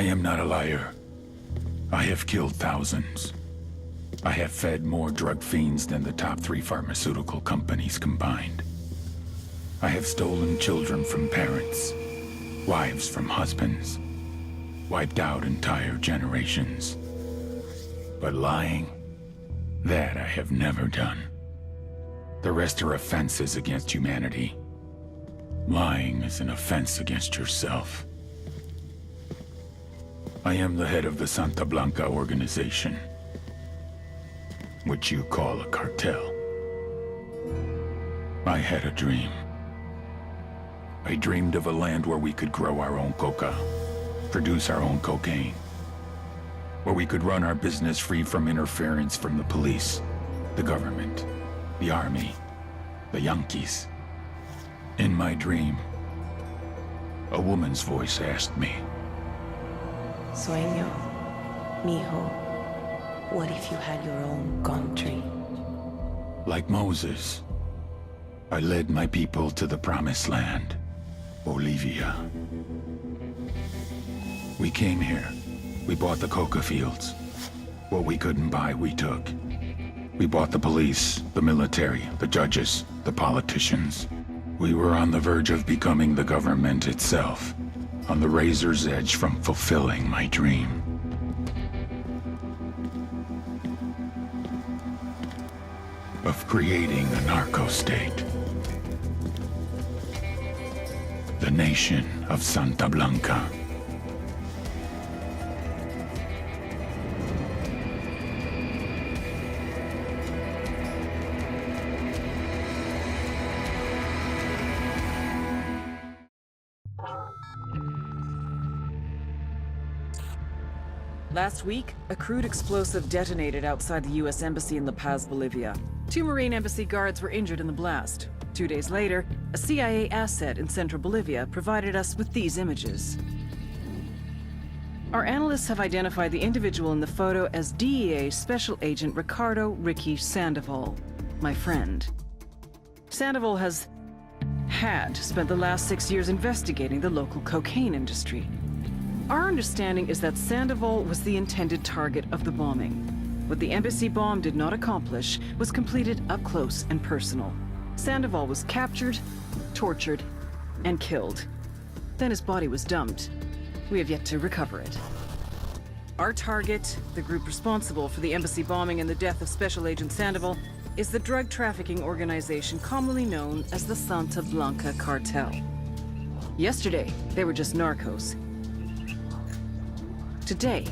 I am not a liar. I have killed thousands. I have fed more drug fiends than the top 3 pharmaceutical companies combined. I have stolen children from parents, wives from husbands, wiped out entire generations. But lying, that I have never done. The rest are offenses against humanity. Lying is an offense against yourself. I am the head of the Santa Blanca organization, which you call a cartel. I had a dream. I dreamed of a land where we could grow our own coca, produce our own cocaine, where we could run our business free from interference from the police, the government, the army, the Yankees. In my dream, a woman's voice asked me, Sueño, mijo, what if you had your own country? like Moses, I led my people to the promised land, Bolivia. We came here. We bought the coca fields. What we couldn't buy, we took. We bought the police, the military, the judges, the politicians. We were on the verge of becoming the government itself, on the razor's edge from fulfilling my dream. Of creating a narco-state. The nation of Santa Blanca. Last week, a crude explosive detonated outside the U.S. Embassy in La Paz, Bolivia. 2 Marine Embassy guards were injured in the blast. 2 days later, a CIA asset in central Bolivia provided us with these images. Our analysts have identified the individual in the photo as DEA Special Agent Ricardo Ricky Sandoval, my friend. Sandoval had spent the last 6 years investigating the local cocaine industry. Our understanding is that Sandoval was the intended target of the bombing. What the embassy bomb did not accomplish was completed up close and personal. Sandoval was captured, tortured, and killed. Then his body was dumped. We have yet to recover it. Our target, the group responsible for the embassy bombing and the death of Special Agent Sandoval, is the drug trafficking organization commonly known as the Santa Blanca Cartel. Yesterday, they were just narcos. Today,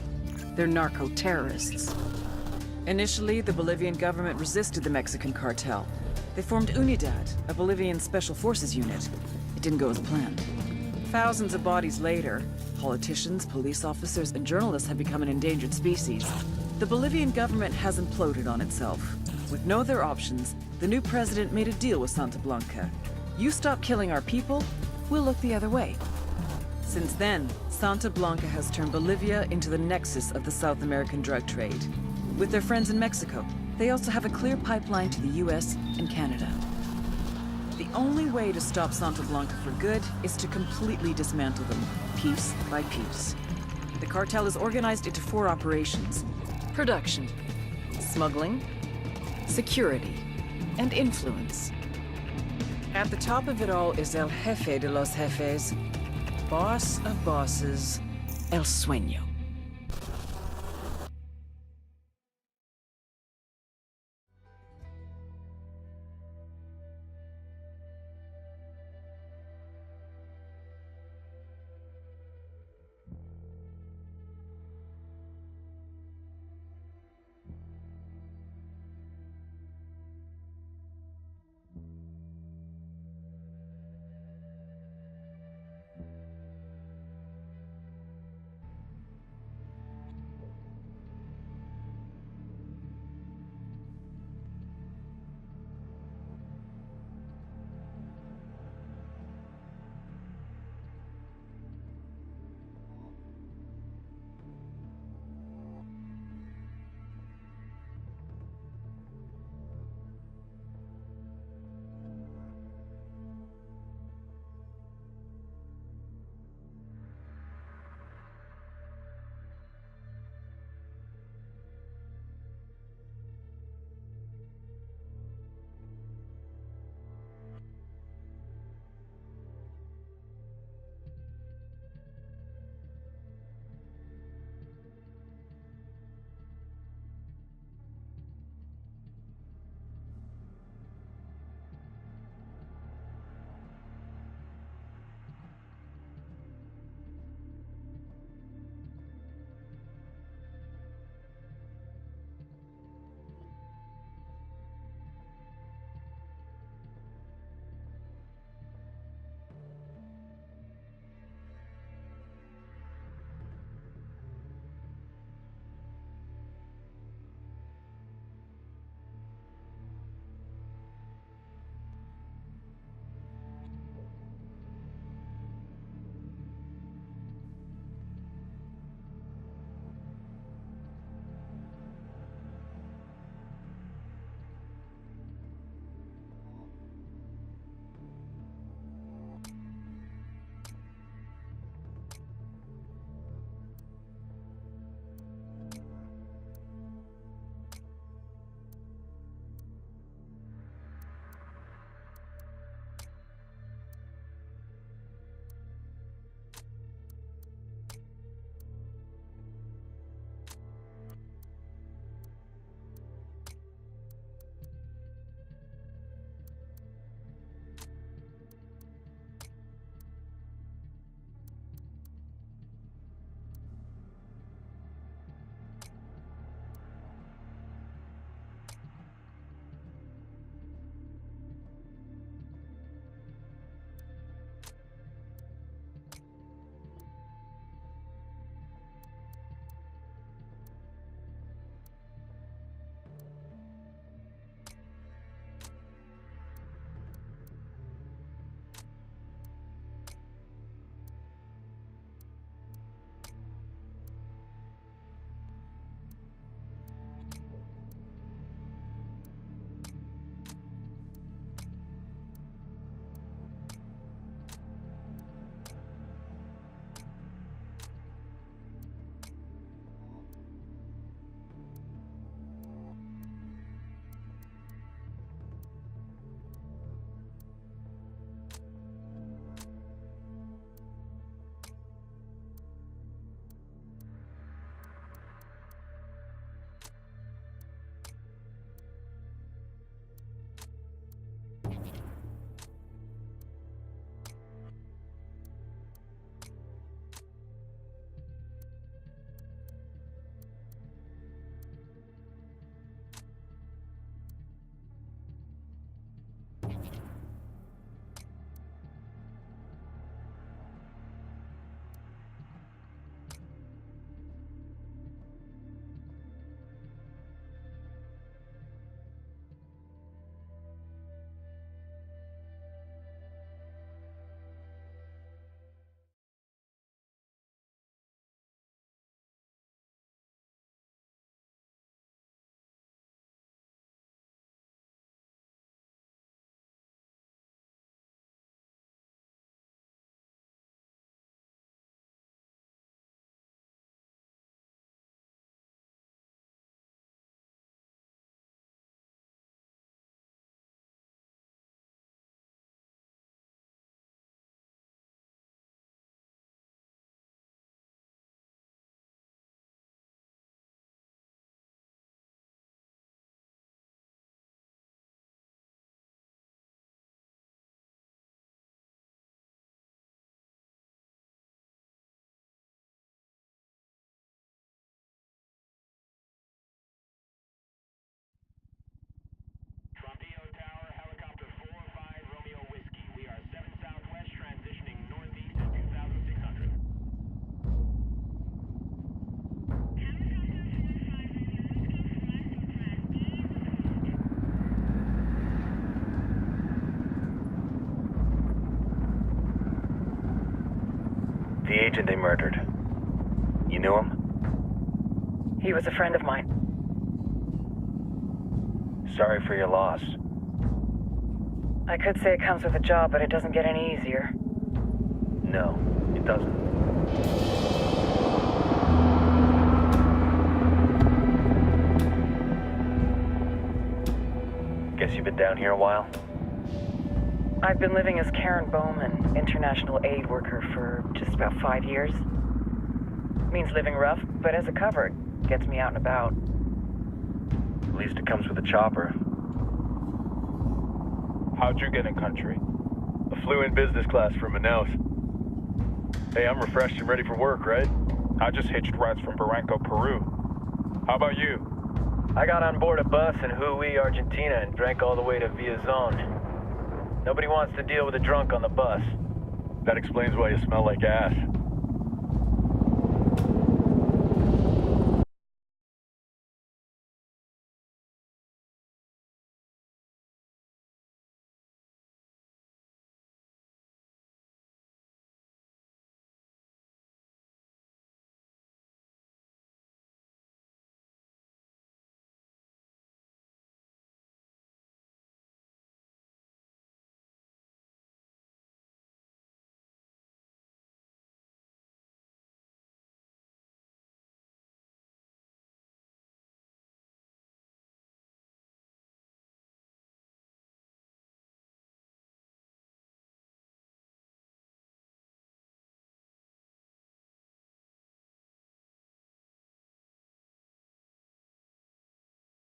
they're narco-terrorists. Initially, the Bolivian government resisted the Mexican cartel. They formed UNIDAD, a Bolivian special forces unit. It didn't go as planned. Thousands of bodies later, politicians, police officers, and journalists have become an endangered species. The Bolivian government has imploded on itself. With no other options, the new president made a deal with Santa Blanca. You stop killing our people, we'll look the other way. Since then, Santa Blanca has turned Bolivia into the nexus of the South American drug trade. With their friends in Mexico, they also have a clear pipeline to the US and Canada. The only way to stop Santa Blanca for good is to completely dismantle them, piece by piece. The cartel is organized into 4 operations: production, smuggling, security, and influence. At the top of it all is El Jefe de los Jefes, boss of bosses, El Sueño. agent they murdered. You knew him? He was a friend of mine. Sorry for your loss. I could say it comes with a job, but it doesn't get any easier. No, it doesn't. Guess you've been down here a while? I've been living as Karen Bowman, international aid worker, for just about 5 years. Means living rough, but as a cover, it gets me out and about. At least it comes with a chopper. How'd you get in country? I flew in business class from Manaus. Hey, I'm refreshed and ready for work, right? I just hitched rides from Barranco, Peru. How about you? I got on board a bus in Jujuy, Argentina, and drank all the way to Villazon. Nobody wants to deal with a drunk on the bus. That explains why you smell like ass.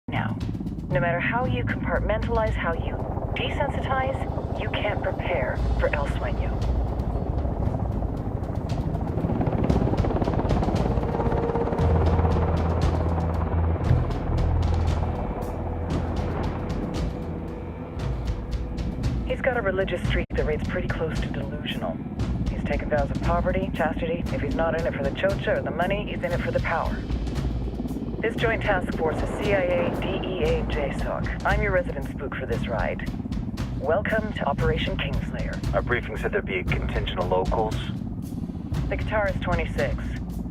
Now, no matter how you compartmentalize, how you desensitize, you can't prepare for El Sueño. He's got a religious streak that rates pretty close to delusional. He's taken vows of poverty, chastity. If he's not in it for the chocha or the money, he's in it for the power. This joint task force is CIA, DEA, and JSOC. I'm your resident spook for this ride. Welcome to Operation Kingslayer. Our briefing said there'd be a contingent of locals. The Qatar is 26.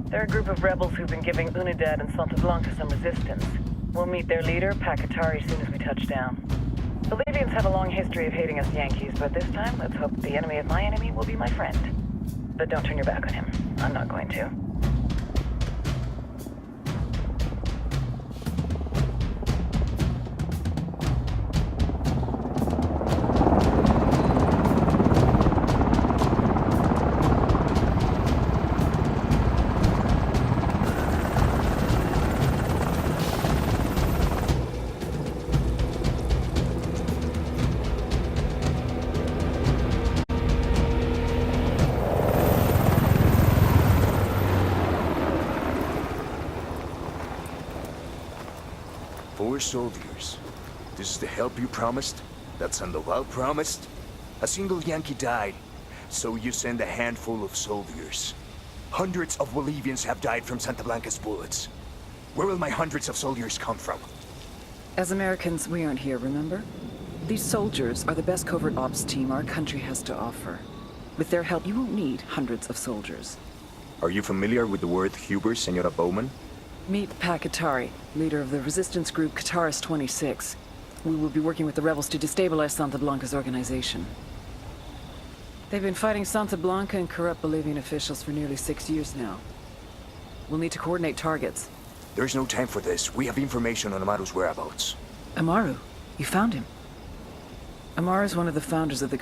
They're a group of rebels who've been giving Unidad and Santa Blanca some resistance. We'll meet their leader, Pakatari, as soon as we touch down. The Libyans have a long history of hating us Yankees, but this time, let's hope the enemy of my enemy will be my friend. But don't turn your back on him. I'm not going to. Four soldiers. This is the help you promised? That Sandoval promised? A single Yankee died, so you send a handful of soldiers. Hundreds of Bolivians have died from Santa Blanca's bullets. Where will my hundreds of soldiers come from? As Americans, we aren't here, remember? These soldiers are the best covert ops team our country has to offer. With their help, you won't need hundreds of soldiers. Are you familiar with the word Huber, Senora Bowman? Meet Pakatari, leader of the resistance group Qatar's 26. We will be working with the rebels to destabilize Santa Blanca's organization. They've been fighting Santa Blanca and corrupt Bolivian officials for nearly 6 years now. We'll need to coordinate targets. There's no time for this. We have information on Amaru's whereabouts. Amaru? You found him? Amaru is one of the founders of the